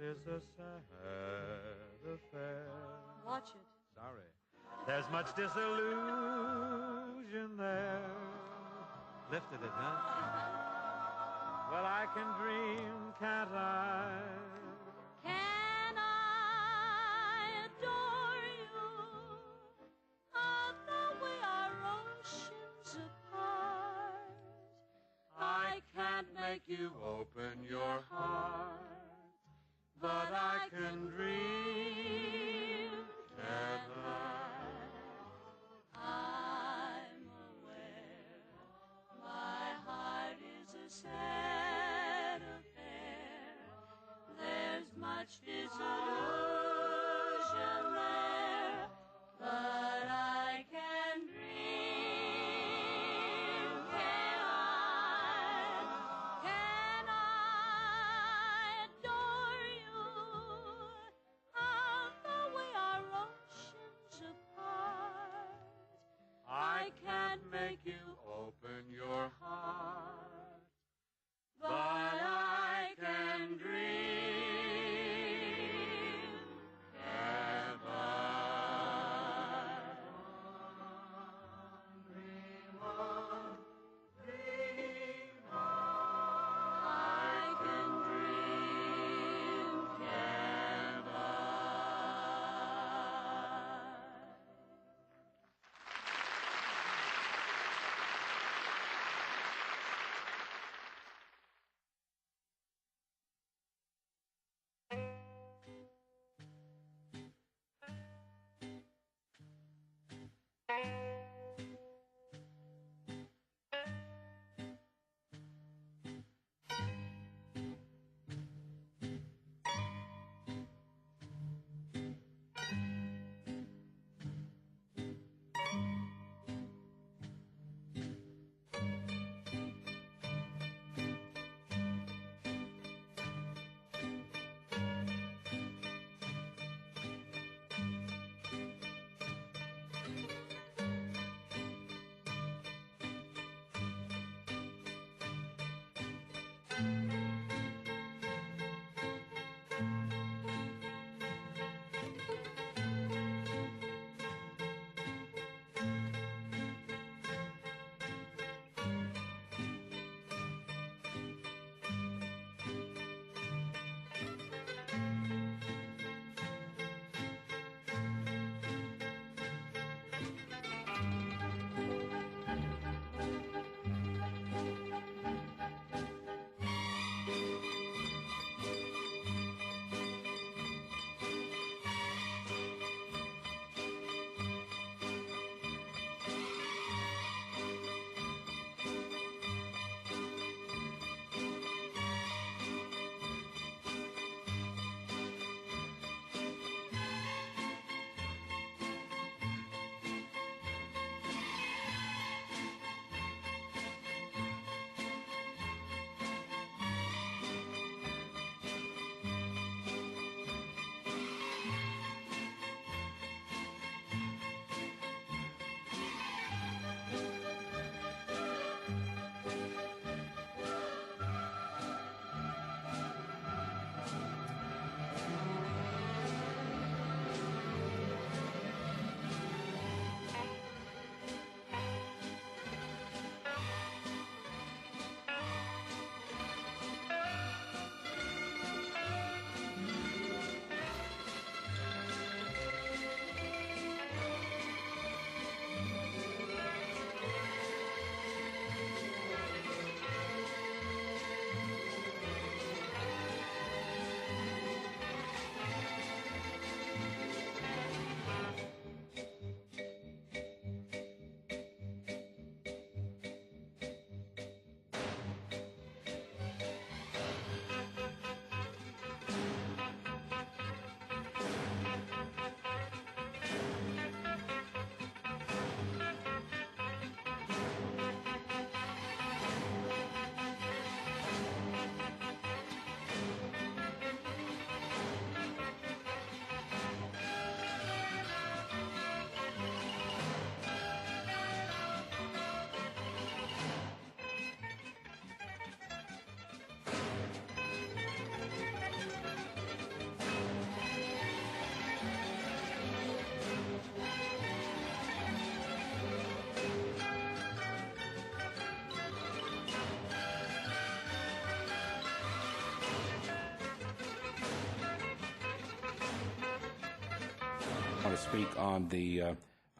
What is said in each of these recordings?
is a sad affair. Watch it. Sorry. There's much disillusion there. Lifted it, huh? Well, I can dream, can't I? Can I adore you? Although we are oceans apart, I can't make you open your heart, but I can dream, can't I? I'm aware my heart is a sad affair. There's much disillusion there, but I can dream, can I? Can I adore you? Although we are oceans apart, I can't make you open your heart, but I can dream, can I? Dream on, dream on. I can dream, can I? want to speak on the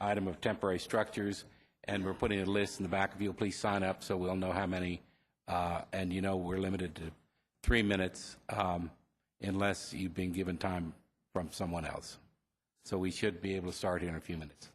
item of temporary structures, and we're putting a list in the back. If you'll please sign up so we'll know how many, and you know we're limited to 3 minutes unless you've been given time from someone else. So we should be able to start here in a few minutes.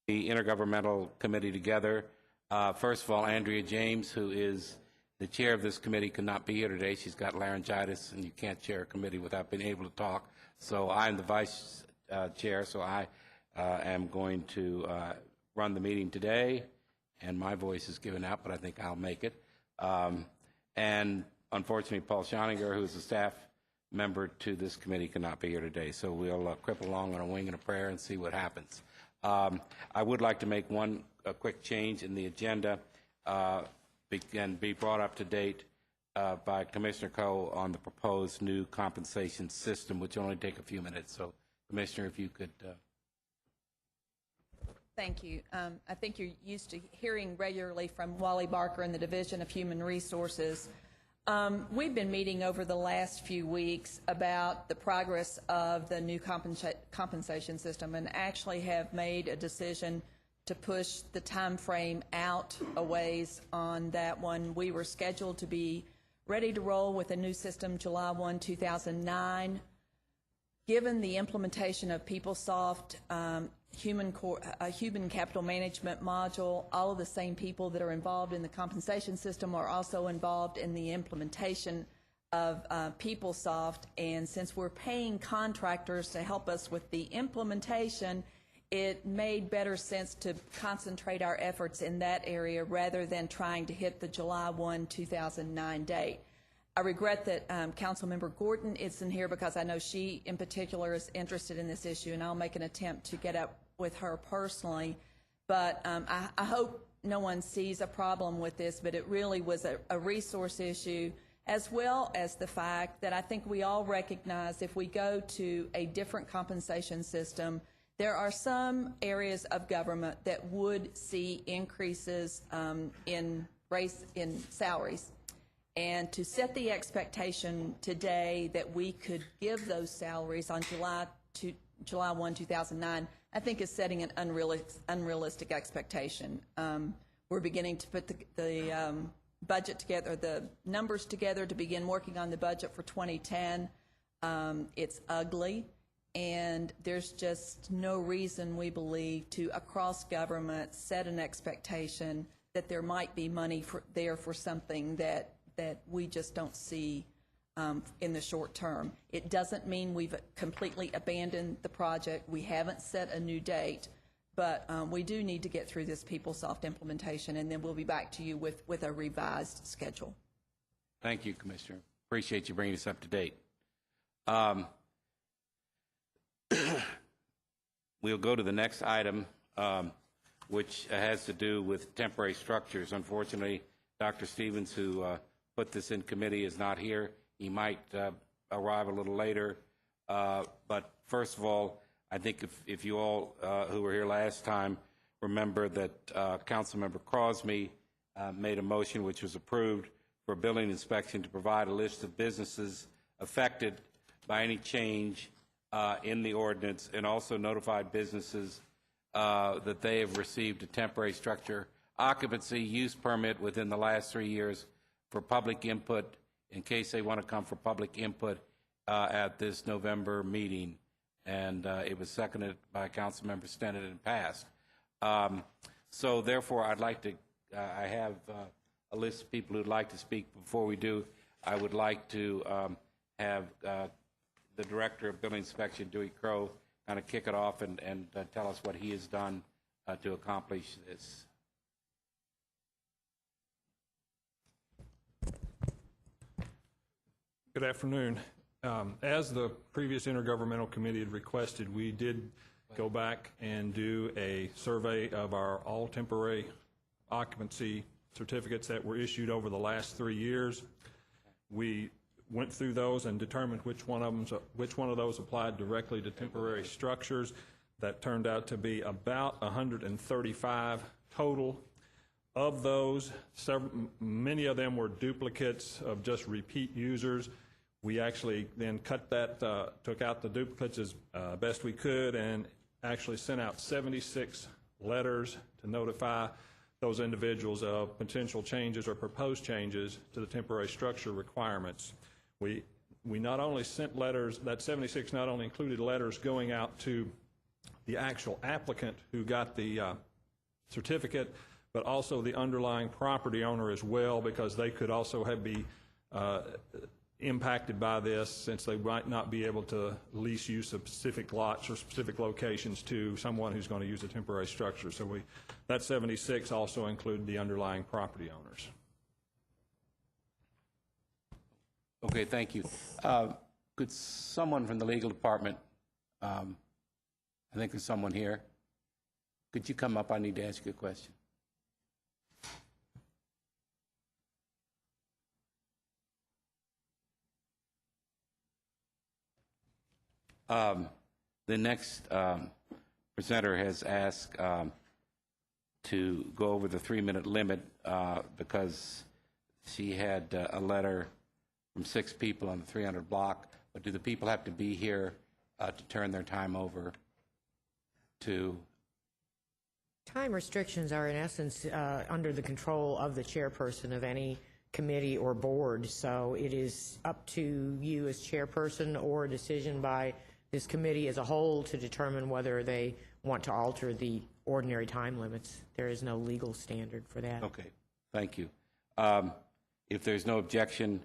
The Intergovernmental Committee together. First of all, Andrea James, who is the chair of this committee, could not be here today. She's got laryngitis, and you can't chair a committee without being able to talk. So I'm the vice chair, so I am going to run the meeting today, and my voice is given out, but I think I'll make it. And unfortunately, Paul Schoninger, who's a staff member to this committee, cannot be here today. So we'll cripple along on a wing and a prayer and see what happens. I would like to make a quick change in the agenda and be brought up to date by Commissioner Coe on the proposed new compensation system, which will only take a few minutes. So, Commissioner, if you could. Thank you. I think you're used to hearing regularly from Wally Barker in the Division of Human Resources. We've been meeting over the last few weeks about the progress of the new compensation system and actually have made a decision to push the time frame out a ways on that one. We were scheduled to be ready to roll with a new system July 1, 2009. Given the implementation of PeopleSoft, human capital management module, all of the same people that are involved in the compensation system are also involved in the implementation of PeopleSoft. And since we're paying contractors to help us with the implementation, it made better sense to concentrate our efforts in that area rather than trying to hit the July 1, 2009 date. I regret that Councilmember Gordon isn't here because I know she in particular is interested in this issue, and I'll make an attempt to get up with her personally. But I hope no one sees a problem with this, but it really was a resource issue, as well as the fact that I think we all recognize if we go to a different compensation system, there are some areas of government that would see increases in salaries. And to set the expectation today that we could give those salaries on July 1, 2009, I think is setting an unrealistic expectation. We're beginning to put the budget together, the numbers together to begin working on the budget for 2010. It's ugly, and there's just no reason, we believe, to across government set an expectation that there might be money there for something that we just don't see in the short term. It doesn't mean we've completely abandoned the project. We haven't set a new date, but we do need to get through this PeopleSoft implementation, and then we'll be back to you with a revised schedule. Thank you, Commissioner. Appreciate you bringing us up to date. We'll go to the next item, which has to do with temporary structures. Unfortunately, Dr. Stevens, who put this in committee, is not here. He might arrive a little later. But first of all, I think if you all who were here last time remember that Councilmember Crosby made a motion which was approved for a building inspection to provide a list of businesses affected by any change in the ordinance, and also notified businesses that they have received a temporary structure occupancy use permit within the last 3 years for public input, in case they want to come for public input at this November meeting. And it was seconded by Councilmember Stennett and passed. So therefore, I'd like to, I have a list of people who'd like to speak. Before we do, I would like to have the Director of Building Inspection, Dewey Crow, kind of kick it off and tell us what he has done to accomplish this. Good afternoon. As the previous intergovernmental committee had requested, we did go back and do a survey of our all temporary occupancy certificates that were issued over the last 3 years. We went through those and determined which one of those applied directly to temporary structures. That turned out to be about 135 total. Of those, many of them were duplicates of just repeat users. We actually then cut that, took out the duplicates as best we could, and actually sent out 76 letters to notify those individuals of potential changes or proposed changes to the temporary structure requirements. We not only sent letters, that 76 not only included letters going out to the actual applicant who got the certificate, but also the underlying property owner as well, because they could also be impacted by this, since they might not be able to lease use of specific lots or specific locations to someone who's going to use a temporary structure. So that 76 also included the underlying property owners. Okay, thank you. Could someone from the legal department, I think there's someone here, could you come up? I need to ask you a question. The next presenter has asked to go over the 3-minute limit because she had a letter from 6 people on the 300 block. But do the people have to be here to turn their time over to? Time restrictions are in essence under the control of the chairperson of any committee or board. So it is up to you as chairperson or a decision by this committee as a whole to determine whether they want to alter the ordinary time limits. There is no legal standard for that. Okay, thank you. If there's no objection,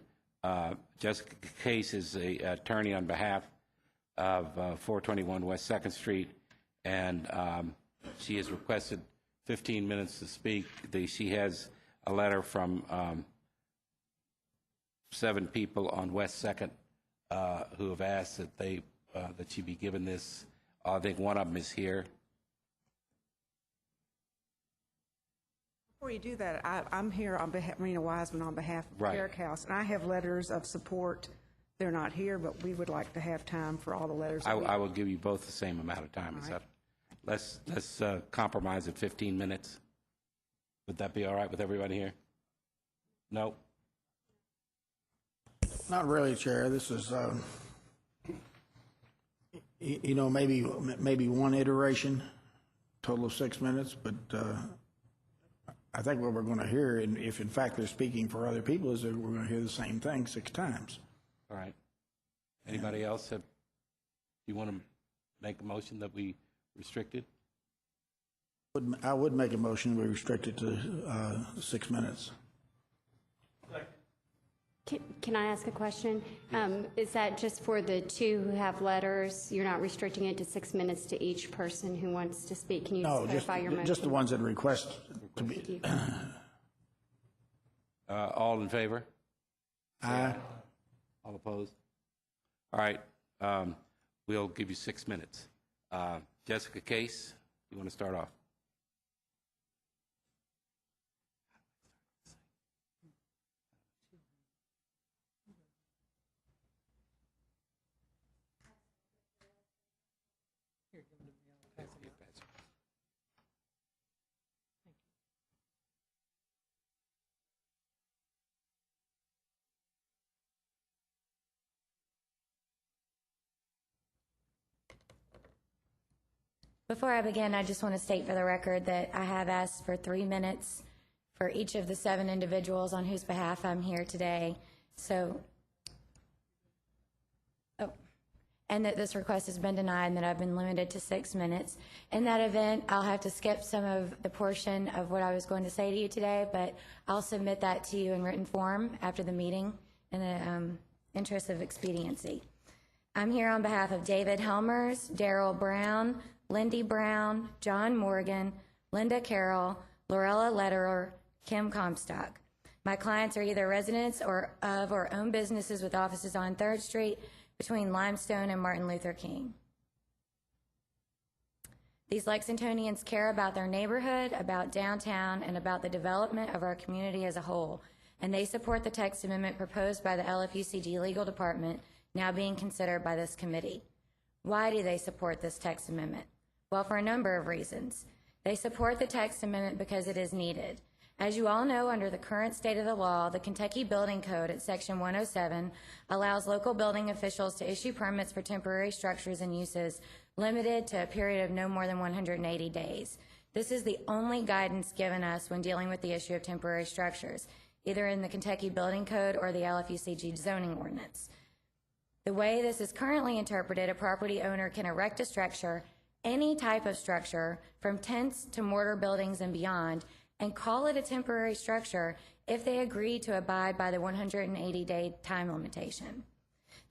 Jessica Case is the attorney on behalf of 421 West 2nd Street, and she has requested 15 minutes to speak. She has a letter from 7 people on West 2nd who have asked that that she be given this. I think one of them is here. Before you do that, I'm here on behalf, Marina Wiseman, on behalf of Right. Carrick House, and I have letters of support. They're not here, but we would like to have time for all the letters. I will give you both the same amount of time. All right. Let's compromise at 15 minutes. Would that be all right with everybody here? No? Not really, Chair. This is, maybe one iteration, total of 6 minutes, but I think what we're going to hear, and if in fact they're speaking for other people, is that we're going to hear the same thing 6 times. All right. Anybody else have, you want to make a motion that we restrict it? I would make a motion we restrict it to 6 minutes. Can I ask a question? Is that just for the two who have letters? You're not restricting it to 6 minutes to each person who wants to speak? Can you No, just clarify your motion? just the ones that request to be. Thank you. All in favor? Aye. All opposed? All right, we'll give you 6 minutes. Jessica Case, you want to start off? Before I begin, I just want to state for the record that I have asked for 3 minutes for each of the 7 individuals on whose behalf I'm here today. And that this request has been denied and that I've been limited to 6 minutes. In that event, I'll have to skip some of the portion of what I was going to say to you today, but I'll submit that to you in written form after the meeting in the interest of expediency. I'm here on behalf of David Helmers, Daryl Brown, Lindy Brown, John Morgan, Linda Carroll, Lorella Lederer, Kim Comstock. My clients are either residents or own businesses with offices on 3rd Street between Limestone and Martin Luther King. These Lexingtonians care about their neighborhood, about downtown, and about the development of our community as a whole, and they support the text amendment proposed by the LFUCG Legal Department, now being considered by this committee. Why do they support this text amendment? Well, for a number of reasons. They support the text amendment because it is needed. As you all know, under the current state of the law, the Kentucky Building Code at Section 107 allows local building officials to issue permits for temporary structures and uses limited to a period of no more than 180 days. This is the only guidance given us when dealing with the issue of temporary structures, either in the Kentucky Building Code or the LFUCG zoning ordinance. The way this is currently interpreted, a property owner can erect a structure, any type of structure, from tents to mortar buildings and beyond, and call it a temporary structure if they agree to abide by the 180-day time limitation.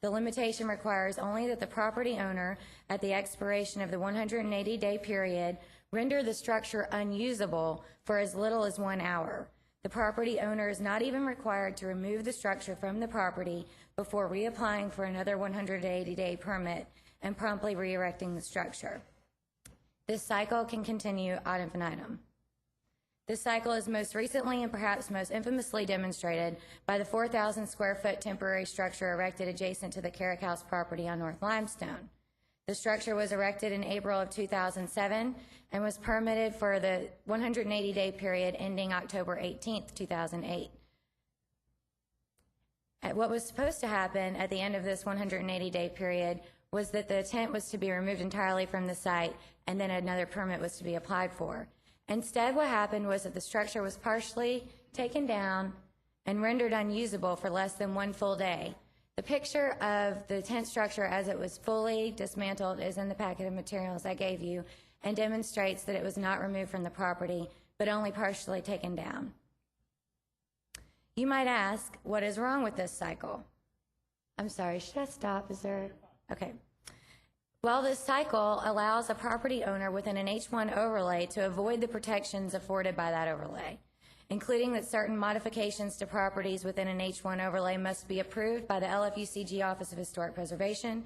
The limitation requires only that the property owner, at the expiration of the 180-day period, render the structure unusable for as little as 1 hour. The property owner is not even required to remove the structure from the property before reapplying for another 180-day permit and promptly re-erecting the structure. This cycle can continue ad infinitum. This cycle is most recently and perhaps most infamously demonstrated by the 4,000 square foot temporary structure erected adjacent to the Carrick House property on North Limestone. The structure was erected in April of 2007 and was permitted for the 180-day period ending October 18th, 2008. What was supposed to happen at the end of this 180-day period was that the tent was to be removed entirely from the site and then another permit was to be applied for. Instead, what happened was that the structure was partially taken down and rendered unusable for less than 1 full day. The picture of the tent structure as it was fully dismantled is in the packet of materials I gave you and demonstrates that it was not removed from the property, but only partially taken down. You might ask, what is wrong with this cycle? I'm sorry, should I stop? Is there? Okay. Well, this cycle allows a property owner within an H1 overlay to avoid the protections afforded by that overlay, including that certain modifications to properties within an H1 overlay must be approved by the LFUCG Office of Historic Preservation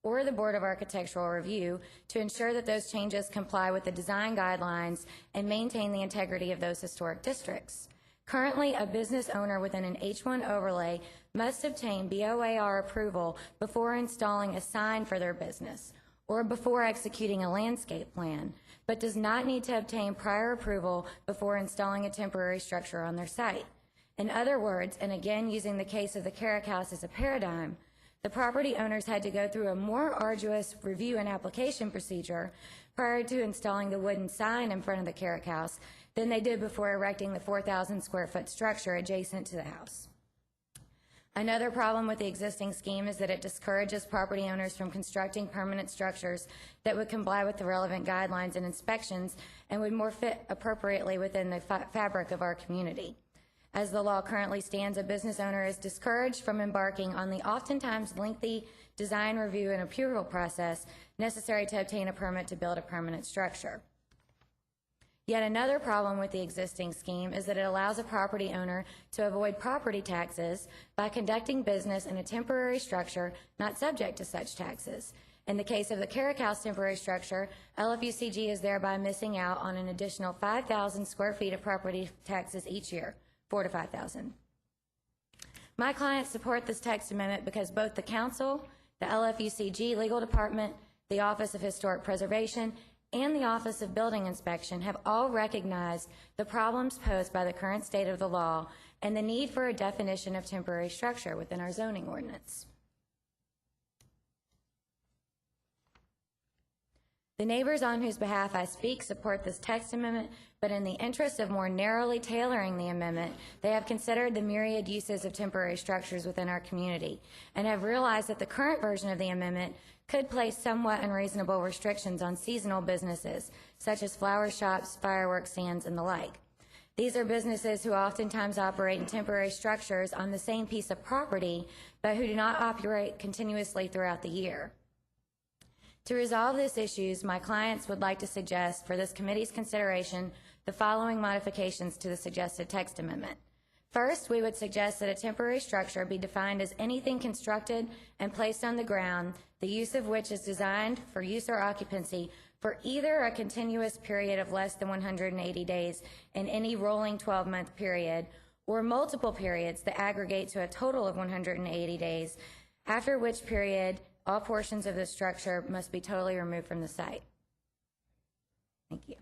or the Board of Architectural Review to ensure that those changes comply with the design guidelines and maintain the integrity of those historic districts. Currently, a business owner within an H1 overlay must obtain BOAR approval before installing a sign for their business or before executing a landscape plan, but does not need to obtain prior approval before installing a temporary structure on their site. In other words, and again using the case of the Carrick House as a paradigm, the property owners had to go through a more arduous review and application procedure prior to installing the wooden sign in front of the Carrick House than they did before erecting the 4,000 square foot structure adjacent to the house. Another problem with the existing scheme is that it discourages property owners from constructing permanent structures that would comply with the relevant guidelines and inspections and would more fit appropriately within the fabric of our community. As the law currently stands, a business owner is discouraged from embarking on the oftentimes lengthy design review and approval process necessary to obtain a permit to build a permanent structure. Yet another problem with the existing scheme is that it allows a property owner to avoid property taxes by conducting business in a temporary structure not subject to such taxes. In the case of the Carrick House temporary structure, LFUCG is thereby missing out on an additional 5,000 square feet of property taxes each year, 4,000 to 5,000. My clients support this text amendment because both the Council, the LFUCG Legal Department, the Office of Historic Preservation, and the Office of Building Inspection have all recognized the problems posed by the current state of the law and the need for a definition of temporary structure within our zoning ordinance. The neighbors on whose behalf I speak support this text amendment, but in the interest of more narrowly tailoring the amendment, they have considered the myriad uses of temporary structures within our community and have realized that the current version of the amendment could place somewhat unreasonable restrictions on seasonal businesses, such as flower shops, fireworks stands, and the like. These are businesses who oftentimes operate in temporary structures on the same piece of property, but who do not operate continuously throughout the year. To resolve these issues, my clients would like to suggest for this committee's consideration the following modifications to the suggested text amendment. First, we would suggest that a temporary structure be defined as anything constructed and placed on the ground, the use of which is designed for use or occupancy for either a continuous period of less than 180 days in any rolling 12-month period, or multiple periods that aggregate to a total of 180 days, after which period all portions of the structure must be totally removed from the site. Thank you.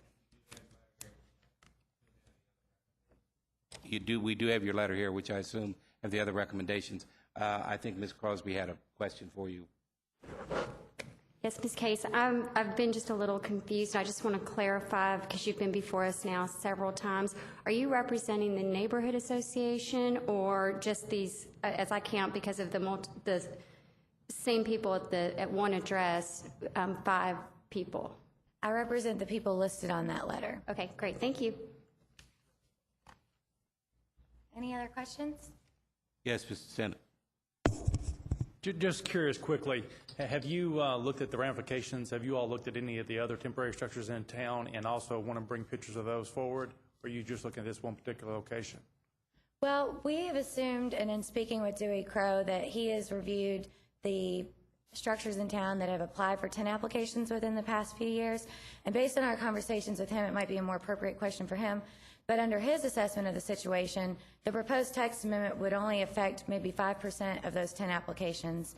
We do have your letter here, which I assume have the other recommendations. I think Ms. Crosby had a question for you. Yes, Ms. Case, I've been just a little confused. I just want to clarify, because you've been before us now several times. Are you representing the neighborhood association or just these, as I count because of the same people at one address, 5 people? I represent the people listed on that letter. Okay, great. Thank you. Any other questions? Yes, Mr. Senate. Just curious quickly, have you looked at the ramifications? Have you all looked at any of the other temporary structures in town and also want to bring pictures of those forward? Or are you just looking at this one particular location? Well, we have assumed, and in speaking with Dewey Crow, that he has reviewed the structures in town that have applied for 10 applications within the past few years. And based on our conversations with him, it might be a more appropriate question for him. But under his assessment of the situation, the proposed text amendment would only affect maybe 5% of those 10 applications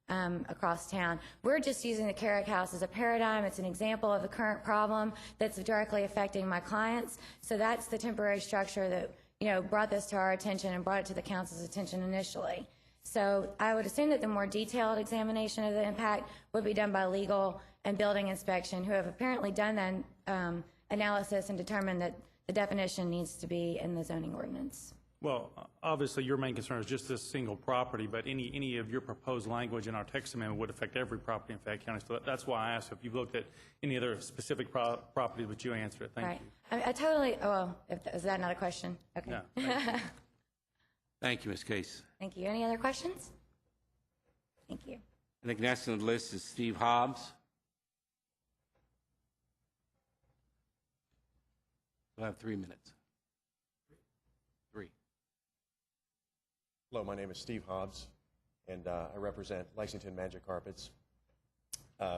across town. We're just using the Carrick House as a paradigm. It's an example of the current problem that's directly affecting my clients. So that's the temporary structure that brought this to our attention and brought it to the council's attention initially. So I would assume that the more detailed examination of the impact would be done by legal and building inspection, who have apparently done that analysis and determined that the definition needs to be in the zoning ordinance. Well, obviously your main concern is just this single property, but any of your proposed language in our text amendment would affect every property in Fayette County. So that's why I asked if you've looked at any other specific property, but you answered it. Thank you. I totally, is that not a question? Okay. No, thank you. Thank you, Ms. Case. Thank you. Any other questions? Thank you. I think next on the list is Steve Hobbs. We'll have 3 minutes. 3. Hello, my name is Steve Hobbs, and I represent Lexington Magic Carpets.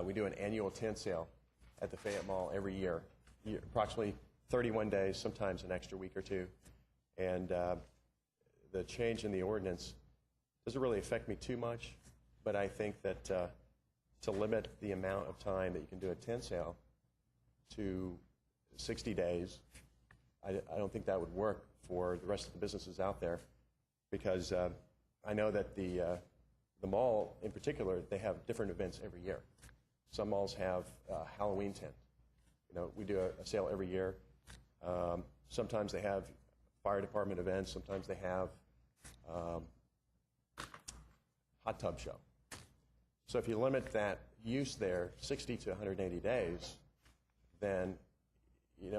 We do an annual tent sale at the Fayette Mall every year, approximately 31 days, sometimes an extra week or two. And the change in the ordinance doesn't really affect me too much, but I think that to limit the amount of time that you can do a tent sale to 60 days, I don't think that would work for the rest of the businesses out there, because I know that the mall in particular, they have different events every year. Some malls have a Halloween tent. We do a sale every year. Sometimes they have fire department events. Sometimes they have hot tub show. So if you limit that use there 60 to 180 days, then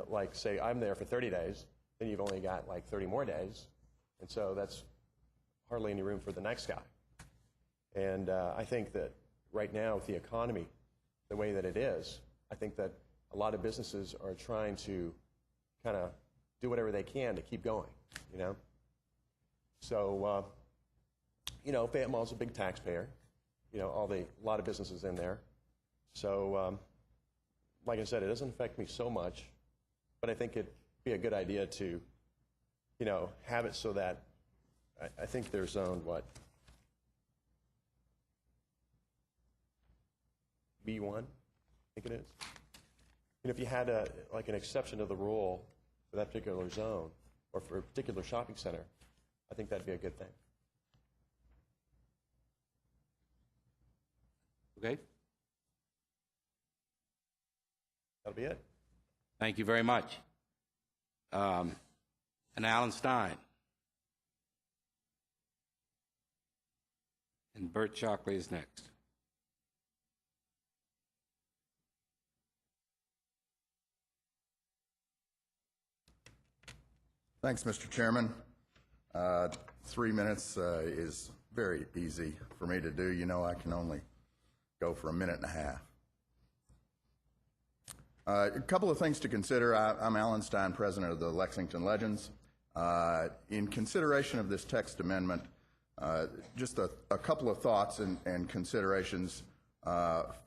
like say I'm there for 30 days, then you've only got like 30 more days. And so that's hardly any room for the next guy. And I think that right now with the economy, the way that it is, I think that a lot of businesses are trying to kind of do whatever they can to keep going, you know? So, you know, Fayette Mall's a big taxpayer, you know, a lot of businesses in there. So, like I said, it doesn't affect me so much, but I think it'd be a good idea to, you know, have it so that I think they're zoned, what, B1, I think it is. And if you had like an exception to the rule for that particular zone or for a particular shopping center, I think that'd be a good thing. Okay? That'll be it. Thank you very much. And Alan Stein. And Bert Shockley is next. Thanks, Mr. Chairman. 3 minutes is very easy for me to do. You know, I can only go for a minute and a half. A couple of things to consider. I'm Alan Stein, president of the Lexington Legends. In consideration of this text amendment, just a couple of thoughts and considerations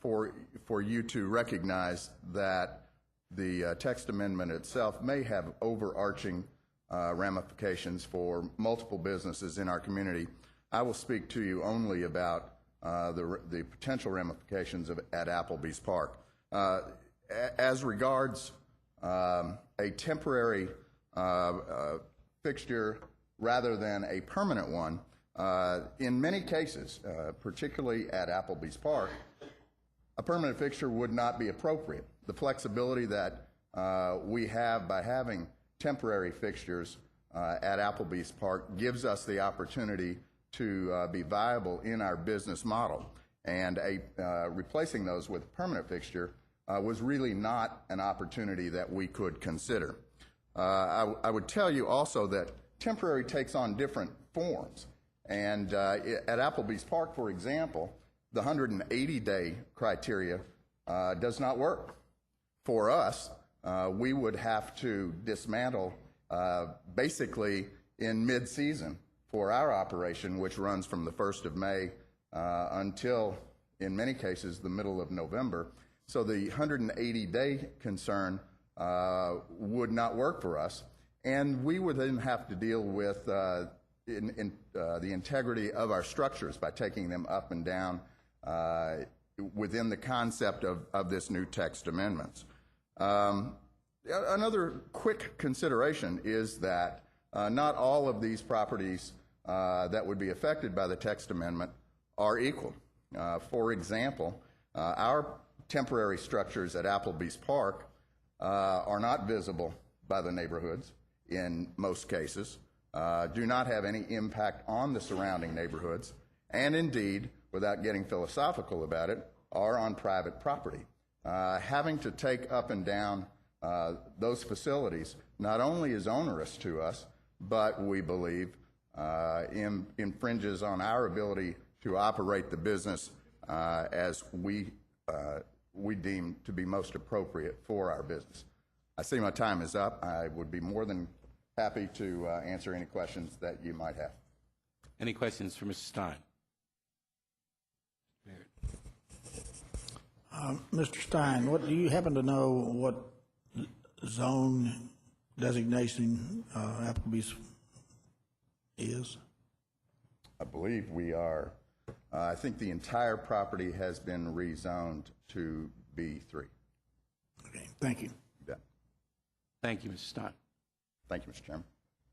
for you to recognize that the text amendment itself may have overarching ramifications for multiple businesses in our community. I will speak to you only about the potential ramifications at Applebee's Park. As regards a temporary fixture rather than a permanent one, in many cases, particularly at Applebee's Park, a permanent fixture would not be appropriate. The flexibility that we have by having temporary fixtures at Applebee's Park gives us the opportunity to be viable in our business model. And replacing those with a permanent fixture was really not an opportunity that we could consider. I would tell you also that temporary takes on different forms. And at Applebee's Park, for example, the 180-day criteria does not work. For us, we would have to dismantle basically in mid-season for our operation, which runs from the 1st of May until, in many cases, the middle of November. So the 180-day concern would not work for us, and we would then have to deal with the integrity of our structures by taking them up and down within the concept of this new text amendments. Another quick consideration is that not all of these properties that would be affected by the text amendment are equal. For example, our temporary structures at Applebee's Park are not visible by the neighborhoods in most cases, do not have any impact on the surrounding neighborhoods, and indeed, without getting philosophical about it, are on private property. Having to take up and down those facilities not only is onerous to us, but we believe infringes on our ability to operate the business as we deem to be most appropriate for our business. I see my time is up. I would be more than happy to answer any questions that you might have. Any questions for Mr. Stein? Mr. Stein, do you happen to know what zone designation Applebee's is? I believe we are. I think the entire property has been rezoned to B3. Okay, thank you. Yeah. Thank you, Mr. Stein. Thank you, Mr.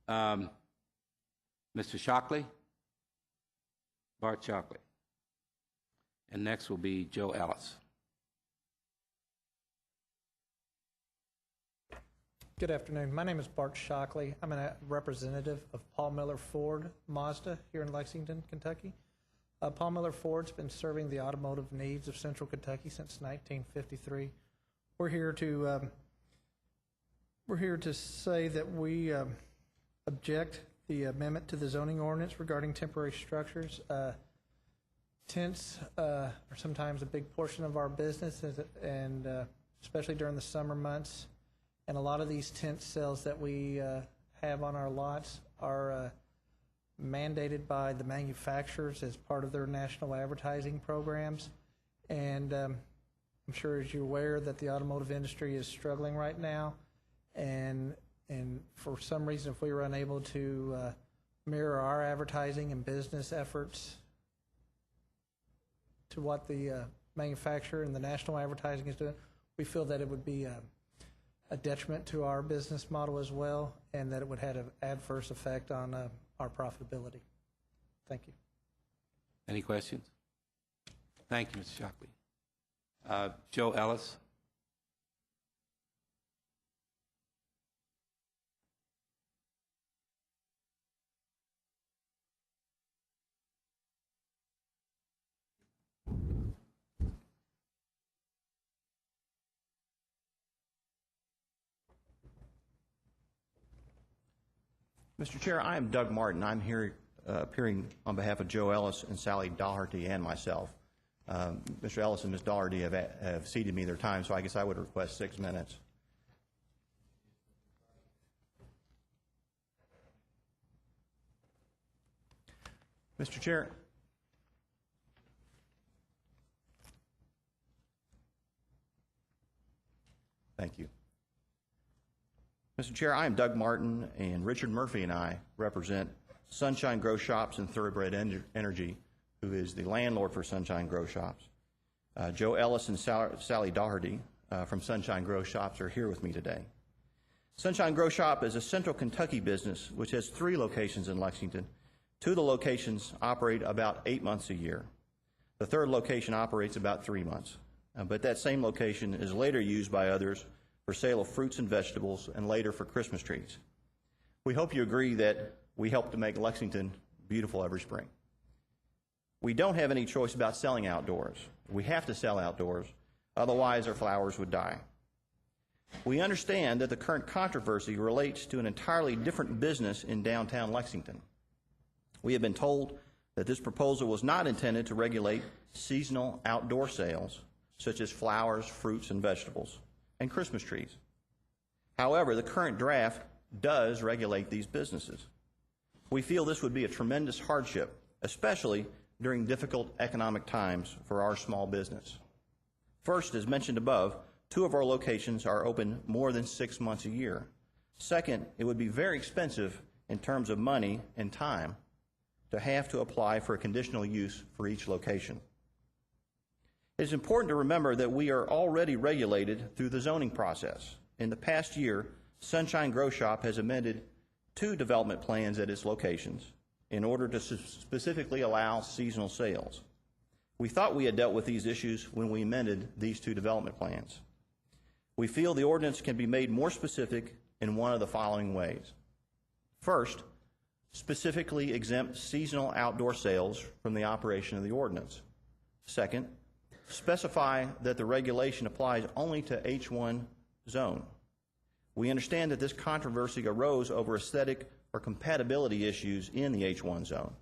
Chairman. Mr. Shockley? Bart Shockley. And next will be Joe Ellis. Good afternoon. My name is Bart Shockley. I'm a representative of Paul Miller Ford Mazda here in Lexington, Kentucky. Paul Miller Ford's been serving the automotive needs of Central Kentucky since 1953. We're here to say that we object the amendment to the zoning ordinance regarding temporary structures. Tents are sometimes a big portion of our business, and especially during the summer months. And a lot of these tent sales that we have on our lots are mandated by the manufacturers as part of their national advertising programs. And I'm sure, as you're aware, that the automotive industry is struggling right now. And for some reason, if we were unable to mirror our advertising and business efforts to what the manufacturer and the national advertising is doing, we feel that it would be a detriment to our business model as well, and that it would have an adverse effect on our profitability. Thank you. Any questions? Thank you, Mr. Shockley. Joe Ellis. Mr. Chair, I am Doug Martin. I'm here appearing on behalf of Joe Ellis and Sally Daugherty and myself. Mr. Ellis and Ms. Daugherty have ceded me their time, so I guess I would request 6 minutes. Mr. Chair. Thank you. Mr. Chair, I am Doug Martin, and Richard Murphy and I represent Sunshine Grow Shops and Thoroughbred Energy, who is the landlord for Sunshine Grow Shops. Joe Ellis and Sally Daugherty from Sunshine Grow Shops are here with me today. Sunshine Grow Shop is a central Kentucky business which has 3 locations in Lexington. 2 of the locations operate about 8 months a year. The 3rd location operates about 3 months. But that same location is later used by others for sale of fruits and vegetables, and later for Christmas trees. We hope you agree that we help to make Lexington beautiful every spring. We don't have any choice about selling outdoors. We have to sell outdoors, otherwise our flowers would die. We understand that the current controversy relates to an entirely different business in downtown Lexington. We have been told that this proposal was not intended to regulate seasonal outdoor sales, such as flowers, fruits, and vegetables, and Christmas trees. However, the current draft does regulate these businesses. We feel this would be a tremendous hardship, especially during difficult economic times for our small business. First, as mentioned above, 2 of our locations are open more than 6 months a year. Second, it would be very expensive in terms of money and time to have to apply for a conditional use for each location. It is important to remember that we are already regulated through the zoning process. In the past year, Sunshine Grow Shop has amended 2 development plans at its locations in order to specifically allow seasonal sales. We thought we had dealt with these issues when we amended these 2 development plans. We feel the ordinance can be made more specific in one of the following ways. First, specifically exempt seasonal outdoor sales from the operation of the ordinance. Second, specify that the regulation applies only to H1 zone. We understand that this controversy arose over aesthetic or compatibility issues in the H1 zone.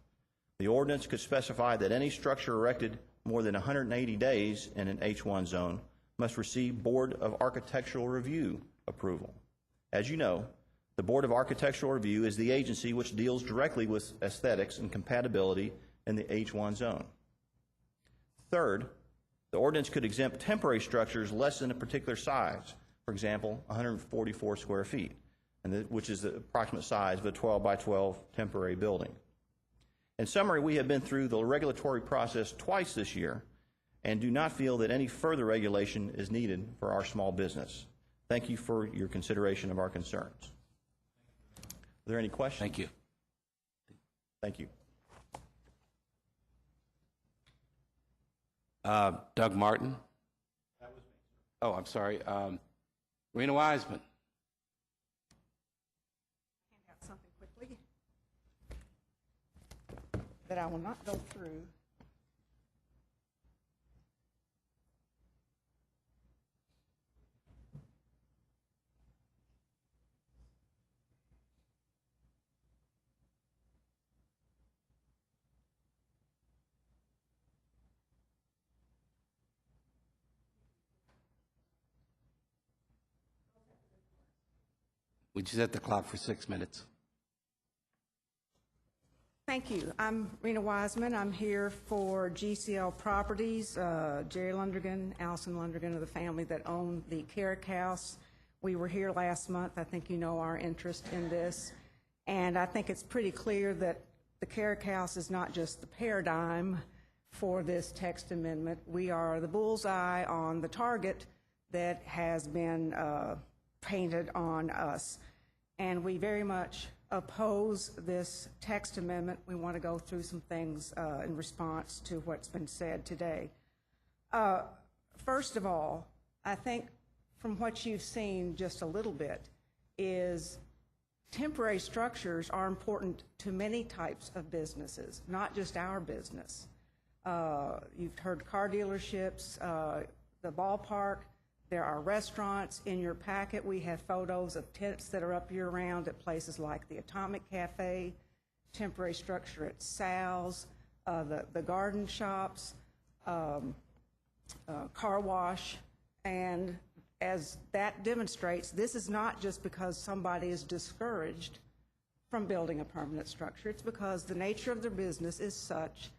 The ordinance could specify that any structure erected more than 180 days in an H1 zone must receive Board of Architectural Review approval. As you know, the Board of Architectural Review is the agency which deals directly with aesthetics and compatibility in the H1 zone. Third, the ordinance could exempt temporary structures less than a particular size, for example, 144 square feet, which is the approximate size of a 12 by 12 temporary building. In summary, we have been through the regulatory process twice this year and do not feel that any further regulation is needed for our small business. Thank you for your consideration of our concerns. Are there any questions? Thank you. Thank you. Doug Martin. That was me. Oh, I'm sorry. Rena Wiseman. Hand out something quickly that I will not go through. Would you set the clock for 6 minutes? Thank you. I'm Rena Wiseman. I'm here for GCL Properties, Jerry Lundergan, Allison Lundergan of the family that own the Carrick House. We were here last month. I think you know our interest in this. And I think it's pretty clear that the Carrick House is not just the paradigm for this text amendment. We are the bullseye on the target that has been painted on us. And we very much oppose this text amendment. We want to go through some things in response to what's been said today. First of all, I think from what you've seen just a little bit is temporary structures are important to many types of businesses, not just our business. You've heard car dealerships, the ballpark. There are restaurants. In your packet, we have photos of tents that are up year-round at places like the Atomic Cafe, temporary structure at Sal's, the garden shops, car wash. And as that demonstrates, this is not just because somebody is discouraged from building a permanent structure. It's because the nature of their business is such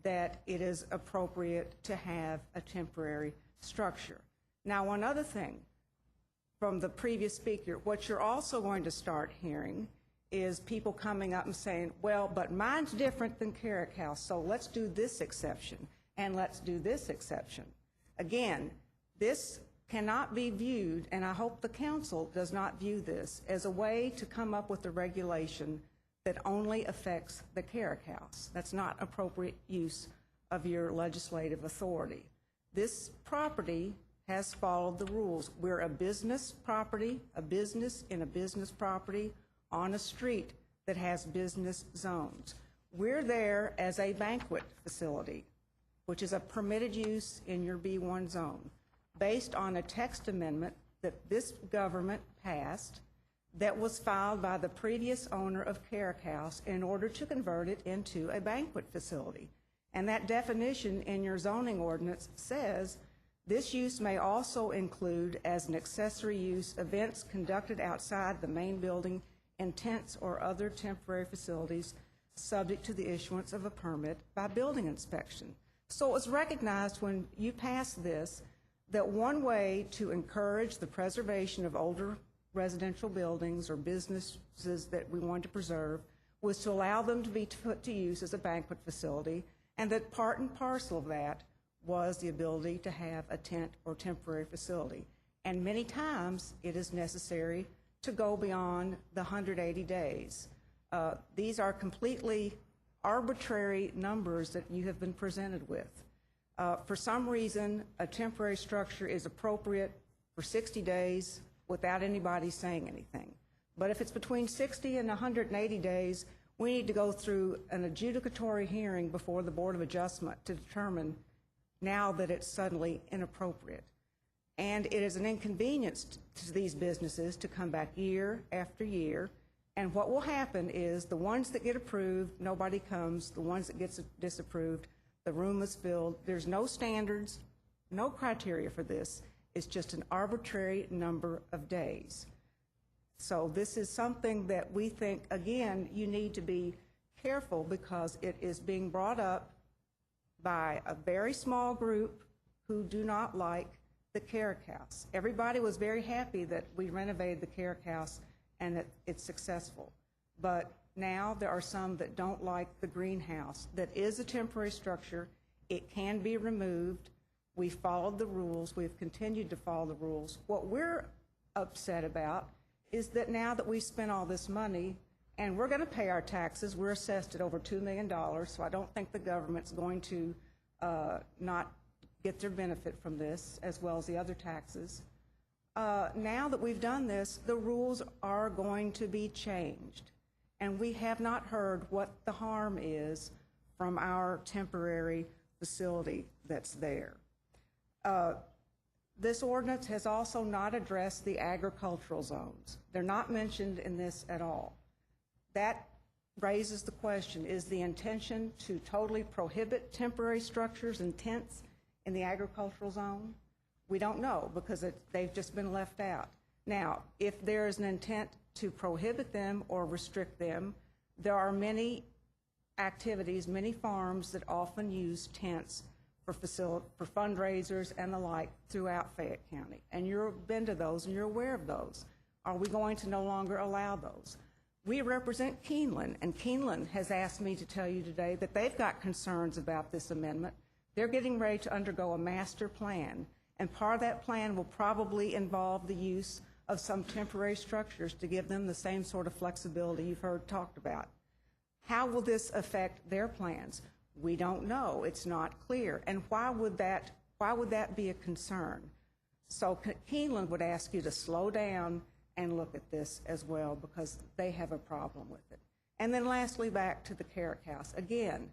that it is appropriate to have a temporary structure. Now, one other thing from the previous speaker, what you're also going to start hearing is people coming up and saying, well, but mine's different than Carrick House, so let's do this exception, and let's do this exception. Again, this cannot be viewed, and I hope the council does not view this as a way to come up with a regulation that only affects the Carrick House. That's not appropriate use of your legislative authority. This property has followed the rules. We're a business property, a business in a business property on a street that has business zones. We're there as a banquet facility, which is a permitted use in your B1 zone, based on a text amendment that this government passed that was filed by the previous owner of Carrick House in order to convert it into a banquet facility. And that definition in your zoning ordinance says this use may also include, as an accessory use, events conducted outside the main building in tents or other temporary facilities subject to the issuance of a permit by building inspection. So it was recognized when you passed this that one way to encourage the preservation of older residential buildings or businesses that we wanted to preserve was to allow them to be put to use as a banquet facility, and that part and parcel of that was the ability to have a tent or temporary facility. And many times it is necessary to go beyond the 180 days. These are completely arbitrary numbers that you have been presented with. For some reason, a temporary structure is appropriate for 60 days without anybody saying anything. But if it's between 60 and 180 days, we need to go through an adjudicatory hearing before the Board of Adjustment to determine now that it's suddenly inappropriate. And it is an inconvenience to these businesses to come back year after year. And what will happen is the ones that get approved, nobody comes. The ones that get disapproved, the room is filled. There's no standards, no criteria for this. It's just an arbitrary number of days. So this is something that we think, again, you need to be careful because it is being brought up by a very small group who do not like the Carrick House. Everybody was very happy that we renovated the Carrick House and that it's successful. But now there are some that don't like the greenhouse. That is a temporary structure. It can be removed. We followed the rules. We've continued to follow the rules. What we're upset about is that now that we've spent all this money and we're going to pay our taxes, we're assessed at over $2 million, so I don't think the government's going to not get their benefit from this, as well as the other taxes. Now that we've done this, the rules are going to be changed, and we have not heard what the harm is from our temporary facility that's there. This ordinance has also not addressed the agricultural zones. They're not mentioned in this at all. That raises the question, is the intention to totally prohibit temporary structures and tents in the agricultural zone? We don't know because they've just been left out. Now, if there is an intent to prohibit them or restrict them, there are many activities, many farms that often use tents for fundraisers and the like throughout Fayette County. And you've been to those and you're aware of those. Are we going to no longer allow those? We represent Keeneland, and Keeneland has asked me to tell you today that they've got concerns about this amendment. They're getting ready to undergo a master plan, and part of that plan will probably involve the use of some temporary structures to give them the same sort of flexibility you've heard talked about. How will this affect their plans? We don't know. It's not clear. And why would that be a concern? So Keeneland would ask you to slow down and look at this as well, because they have a problem with it. And then lastly, back to the Carrick House. Again,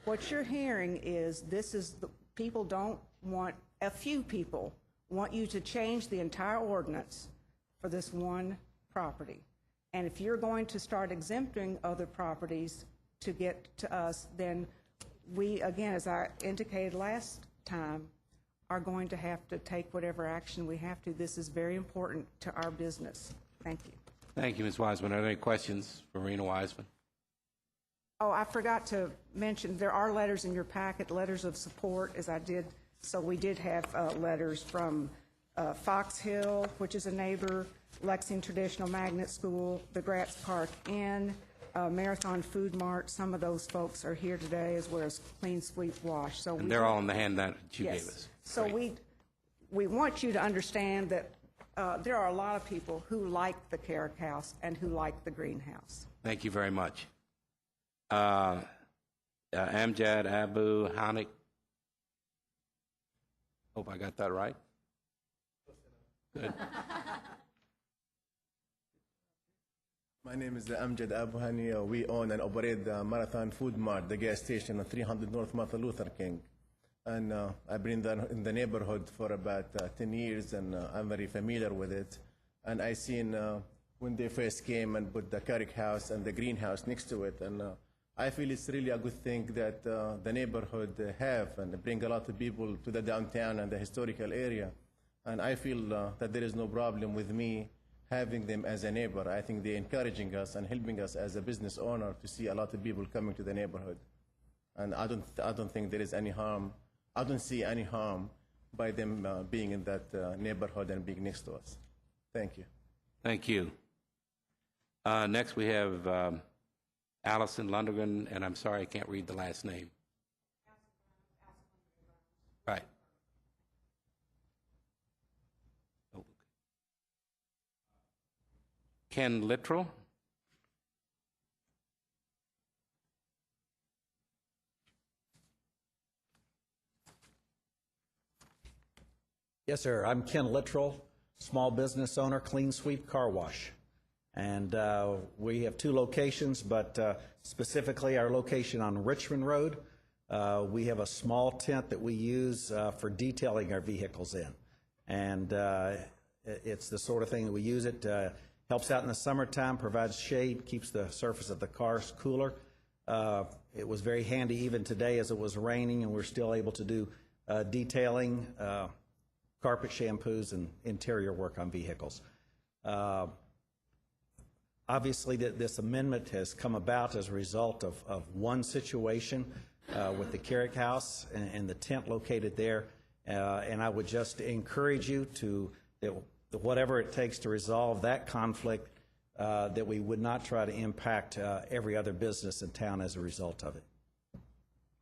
what you're hearing is people don't want, a few people want you to change the entire ordinance for this one property. And if you're going to start exempting other properties to get to us, then we, again, as I indicated last time, are going to have to take whatever action we have to. This is very important to our business. Thank you. Thank you, Ms. Wiseman. Are there any questions for Rena Wiseman? Oh, I forgot to mention, there are letters in your packet, letters of support, as I did. So we did have letters from Fox Hill, which is a neighbor, Lexington Traditional Magnet School, the Gratz Park Inn, Marathon Food Mart. Some of those folks are here today, as well as Clean Sweep Wash. So And they're all in the handout that you yes. gave us. So we want you to understand that there are a lot of people who like the Carrick House and who like the greenhouse. Thank you very much. Amjad Abu Hanik. Hope I got that right. Good. My name is Amjad Abu Hani. We own and operate the Marathon Food Mart, the gas station on 300 North Martin Luther King. And I've been in the neighborhood for about 10 years, and I'm very familiar with it. And I seen when they first came and put the Carrick House and the greenhouse next to it. And I feel it's really a good thing that the neighborhood have and bring a lot of people to the downtown and the historical area. And I feel that there is no problem with me having them as a neighbor. I think they're encouraging us and helping us as a business owner to see a lot of people coming to the neighborhood. And I don't think there is any harm. I don't see any harm by them being in that neighborhood and being next to us. Thank you. Thank you. Next we have Allison Lundergan, and I'm sorry I can't read the last name. Right. Oh. Ken Littrell. Yes, sir. I'm Ken Littrell, small business owner, Clean Sweep Car Wash. And we have two locations, but specifically our location on Richmond Road, we have a small tent that we use for detailing our vehicles in. And it's the sort of thing that we use. It helps out in the summertime, provides shade, keeps the surface of the cars cooler. It was very handy even today as it was raining, and we're still able to do detailing, carpet shampoos, and interior work on vehicles. Obviously, this amendment has come about as a result of one situation with the Carrick House and the tent located there. And I would just encourage you to, whatever it takes to resolve that conflict, that we would not try to impact every other business in town as a result of it.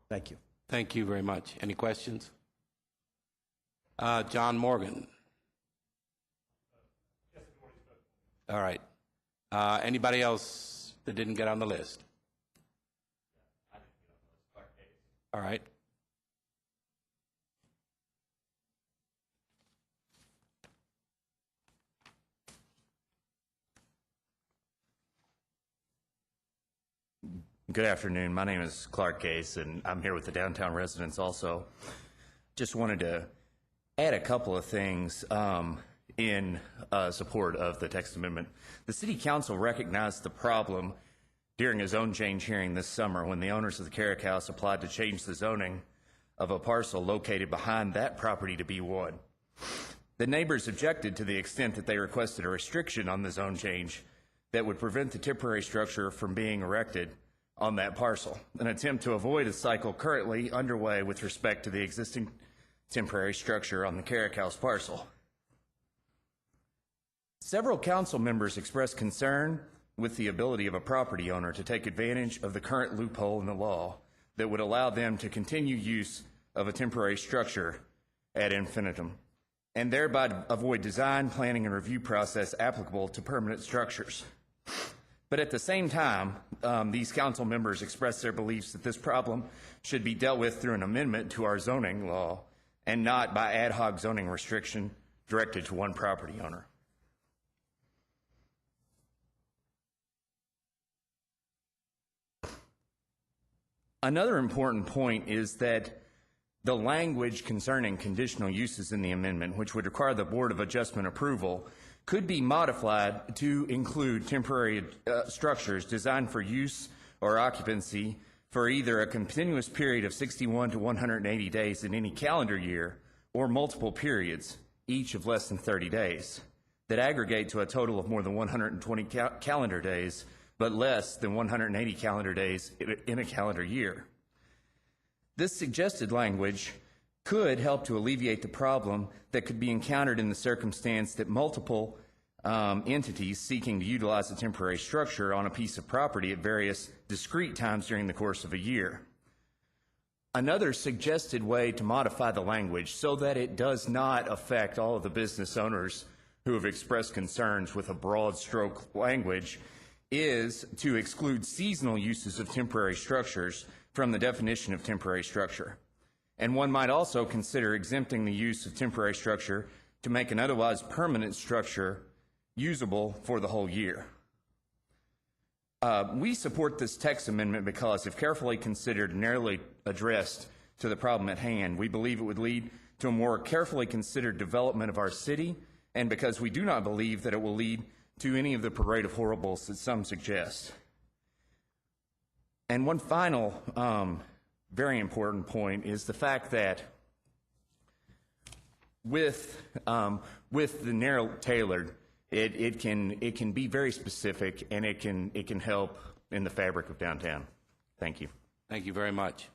Thank you. Thank you very much. Any questions? John Morgan. All right. Anybody else that didn't get on the list? All right. Good afternoon. My name is Clark Case, and I'm here with the downtown residents also. Just wanted to add a couple of things in support of the text amendment. The City Council recognized the problem during a zone change hearing this summer when the owners of the Carrick House applied to change the zoning of a parcel located behind that property to B1. The neighbors objected to the extent that they requested a restriction on the zone change that would prevent the temporary structure from being erected on that parcel, an attempt to avoid a cycle currently underway with respect to the existing temporary structure on the Carrick House parcel. Several council members expressed concern with the ability of a property owner to take advantage of the current loophole in the law that would allow them to continue use of a temporary structure ad infinitum, and thereby avoid design, planning, and review process applicable to permanent structures. But at the same time, these council members expressed their beliefs that this problem should be dealt with through an amendment to our zoning law and not by ad hoc zoning restriction directed to one property owner. Another important point is that the language concerning conditional uses in the amendment, which would require the Board of Adjustment approval, could be modified to include temporary structures designed for use or occupancy for either a continuous period of 61 to 180 days in any calendar year or multiple periods, each of less than 30 days, that aggregate to a total of more than 120 calendar days, but less than 180 calendar days in a calendar year. This suggested language could help to alleviate the problem that could be encountered in the circumstance that multiple entities seeking to utilize a temporary structure on a piece of property at various discrete times during the course of a year. Another suggested way to modify the language so that it does not affect all of the business owners who have expressed concerns with a broad stroke language is to exclude seasonal uses of temporary structures from the definition of temporary structure. And one might also consider exempting the use of temporary structure to make an otherwise permanent structure usable for the whole year. We support this text amendment because, if carefully considered and narrowly addressed to the problem at hand, we believe it would lead to a more carefully considered development of our city, and because we do not believe that it will lead to any of the parade of horribles that some suggest. And one final very important point is the fact that with the narrow tailored, it can be very specific, and it can help in the fabric of downtown. Thank you. Thank you very much.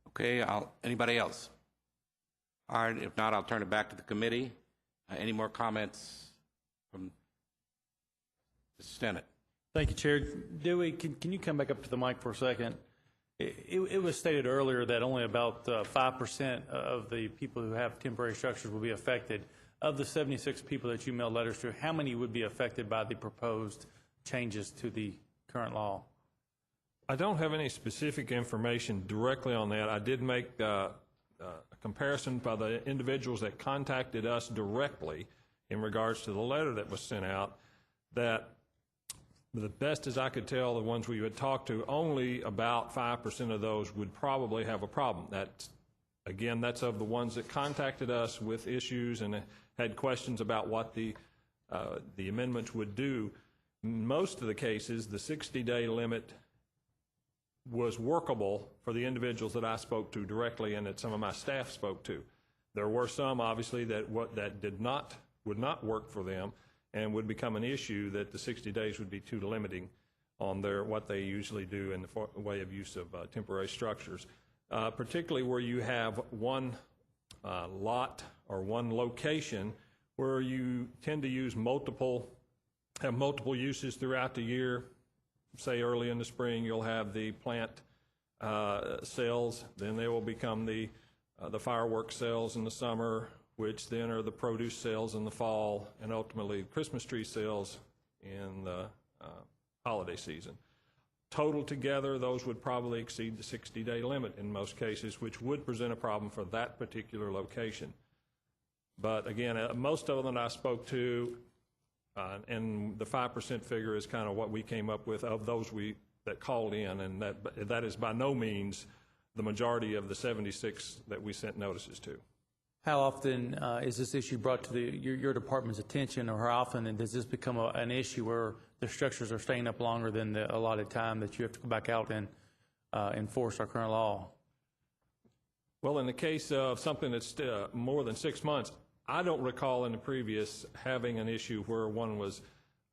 Okay, anybody else? All right, if not, I'll turn it back to the committee. Any more comments from Mr. Stennett? Thank you, Chair. Dewey, can you come back up to the mic for a second? It was stated earlier that only about 5% of the people who have temporary structures will be affected. Of the 76 people that you mailed letters to, how many would be affected by the proposed changes to the current law? I don't have any specific information directly on that. I did make a comparison by the individuals that contacted us directly in regards to the letter that was sent out, that the best as I could tell, the ones we had talked to, only about 5% of those would probably have a problem. Again, that's of the ones that contacted us with issues and had questions about what the amendments would do. In most of the cases, the 60-day limit was workable for the individuals that I spoke to directly and that some of my staff spoke to. There were some, obviously, that would not work for them and would become an issue that the 60 days would be too limiting on what they usually do in the way of use of temporary structures, particularly where you have one lot or one location where you tend to use have multiple uses throughout the year. Say early in the spring, you'll have the plant sales, then they will become the fireworks sales in the summer, which then are the produce sales in the fall, and ultimately Christmas tree sales in the holiday season. Total together, those would probably exceed the 60-day limit in most cases, which would present a problem for that particular location. But again, most of them that I spoke to, and the 5% figure is kind of what we came up with of those that called in, and that is by no means the majority of the 76 that we sent notices to. How often is this issue brought to your department's attention, or how often does this become an issue where the structures are staying up longer than the allotted time that you have to go back out and enforce our current law? Well, in the case of something that's more than 6 months, I don't recall in the previous having an issue where one was